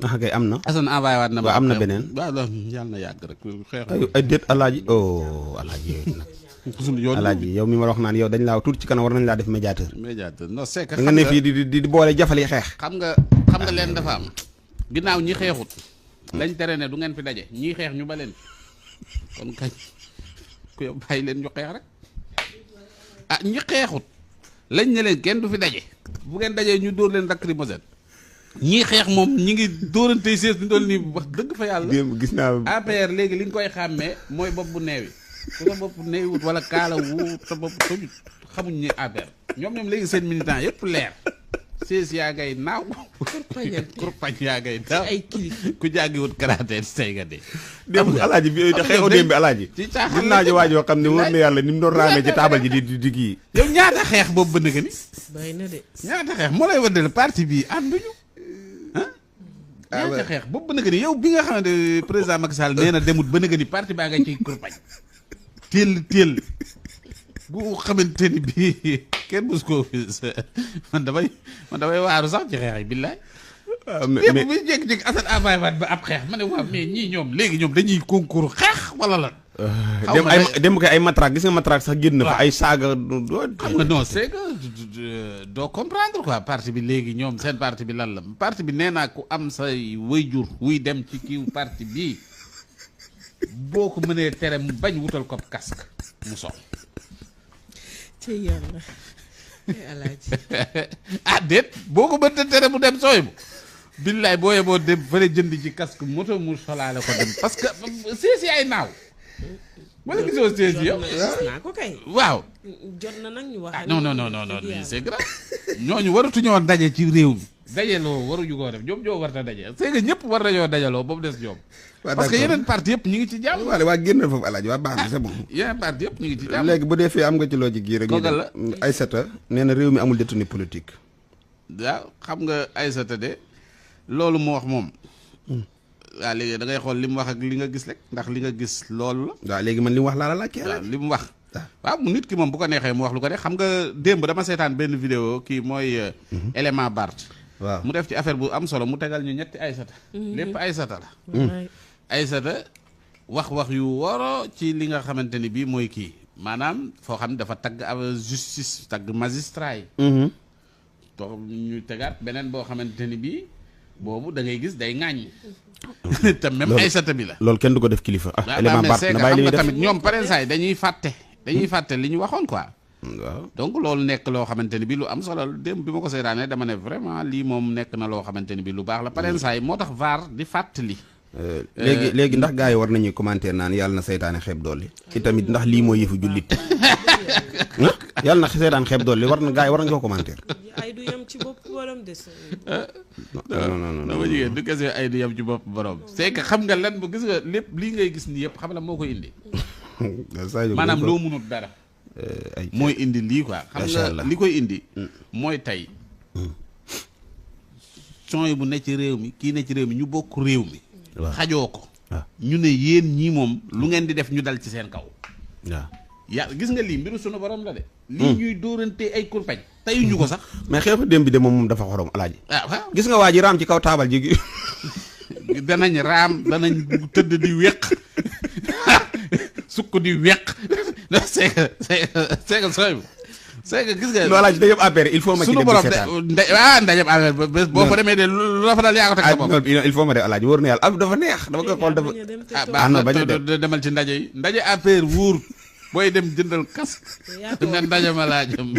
ah kay am na. Assane envoyé waat na ma. waaw am na beneen. waaw loolu yàlla na yàgg rek xeex. ay déet alaaji oh alaaji yooyu nag. alaaji yow mi ma wax naan yow dañ laa tuuti ci kanam war nañ laa def médiateur. médiateur non c'est que. nga ne fii di boole jafali xeex. xam nga leen dafa am. ginnaaw ñi xeexut. lañ tere ne du ngeen fi daje ñii xeex ñu ba leen kon kañ ku yow bàyyi leen ñu xeex rek ah ñi xeexut lañ ne leen kenn du fi daje bu ngeen dajee ñu dóor leen lacrymogène ñii xeex moom ñi ngi dóorantey sees ni doon nii wax dëgg fa yàlla. gis naa A.P.R léegi li nga koy xàmmee mooy bopp bu neewi ku sa bopp neewiwut wala kaala wu sa bopp tojut xamuñ ñi A.P.R ñoom léegi seen militant yëpp leer sees yaa ngay naaw kurpañ yaa ngay naaw ku jàngiwut karaté say nga de démb alaaji bi xeexu démb bi alaaji ci caaxaan gis naa ji waajoo xam ne wóor na yàlla ni mu doon raamee ci taabal ji di kii yow ñaata xeex boobu bënn nga ni bàyyi na de ñaata xeex moo lay wëndeel parti bii ànduñu ñaata xeex boobu bënn nga ni yow bi nga xamante président Macky Sall nee na demut bënn nga ni parti baa nga ciy kurpañ téel bu xamante ni bii kenn mës koo gis man damay waaru sax ci xeex yi billaay. mais bu jékki-jékki Assane envoyé waat ba ab xeex ma ne waaw mais ñii ñoom léegi ñoom dañuy concours xeex wala lan. dem ko ay matraque gis nga matraque sax génn fa ay saaga. xam nga non c'est que doo comprendre quoi parti bi léegi ñoom seen parti bi lan la parti bi nee naa ku am say wayjur wuy dem ci kiw parti bii boo ko mënee tere mu bañ wutal ko casque mu sol. ci yàlla alaaji ah déet boo ko mënta tere mu dem sooy bu billaay boo yeboo dem fële jënd ci casque moto mu solaale ko dem parce que sees yi ay naaw wala gisoo sees yi yow naa ko kay waaw jot na nag ñu wax non c'est grave ñooñu waratuñoo daje ci réew mi dajaloo waruñu koo def ñoom ñoo war a daje c'est que ñëpp war nañoo dajaloo ba mu des ñoom parce que yeneen parti yëpp ñu ngi ci jàmm waa génnal foofu alaaji waa baax na c'est bon yeneen parti yëpp ñu ngi ci jàmm léegi bu dee fii am nga ci loo ji gii rek ñu dem Aïssata nee na réew mi amul détenu politique waaw xam nga Aïssata de loolu mu wax moom waaw léegi da ngay xool li mu wax ak li nga gis rek ndax li nga gis loolu la waaw léegi man li mu wax laa la laaj waaw li mu wax waaw mu nit ki moom bu ko neexee mu wax lu ko de xam nga démb dama seetaan benn vidéo kii mooy élément Bart waaw mu def ci affaire bu am solo mu tegal ñu ñetti Aïssata lépp Aïssata la Aïssata wax yu woro ci li nga xamante ni bii mooy kii maanaam foo xam ne dafa tagg justice tagg magistrat yi to ñu tegaat beneen boo xamante ni bii boobu da ngay gis day ŋàññ te même Aïssata bi la loolu kenn du ko def kilifa élément Bart na bàyyi li muy def tamit ñoom parensaay dañuy fàtte li ñu waxoon quoi waaw donc loolu nekk loo xamante ni bi lu am solo démb bi ma ko seetaanee dama ne vraiment lii moom nekk na loo xamante ni bi lu baax la parensaay moo tax VAR di fàttali léegi ndax gars yi war nañuy commenter naan yàlla na seytaane xeeb dolli itamit ndax lii mooy yëfu jullit yàlla na seytaane xeeb dolli war na gars yi war nañu ko commenter ay du yem ci bopp borom des non dama jigéen du kese ay du yem ci bopp borom c'est que xam nga lan bu gis nga lépp lii ngay gis nii yëpp xam la moo koy indi maanaam loo munut dara mooy indi lii quoi xam nga li koy indi mooy tey son bu ne ci réew mi kii ne ci réew mi ñu bokk réew mi xajoo ko ñu ne yéen ñii moom lu ngeen di def ñu dal ci seen kaw waaw yaa gis nga lii mbiru sunu borom la de lii ñuy dóorante ay kurpañ teyuñu ko sax mais xeexu démb bi de moom dafa xorom alaaji waaw gis nga waa ji raam ci kaw taabal ji danañ raam danañ tëdd di weq sukk di weq c'est que sooy c'est que gis nga loolu alaaji ndajam A.P.R il faut ma ci dem seetaan ndajam A.P.R boo fa demee de lu la fa dal yaa ko teg sa bopp il faut ma dem alaaji wóor na yàlla dafa neex dama koy xool dafa baax na bañ a demal ci ndaje yi ndaje A.P.R wóor booy dem jëndal kas ne ndajama laa jëm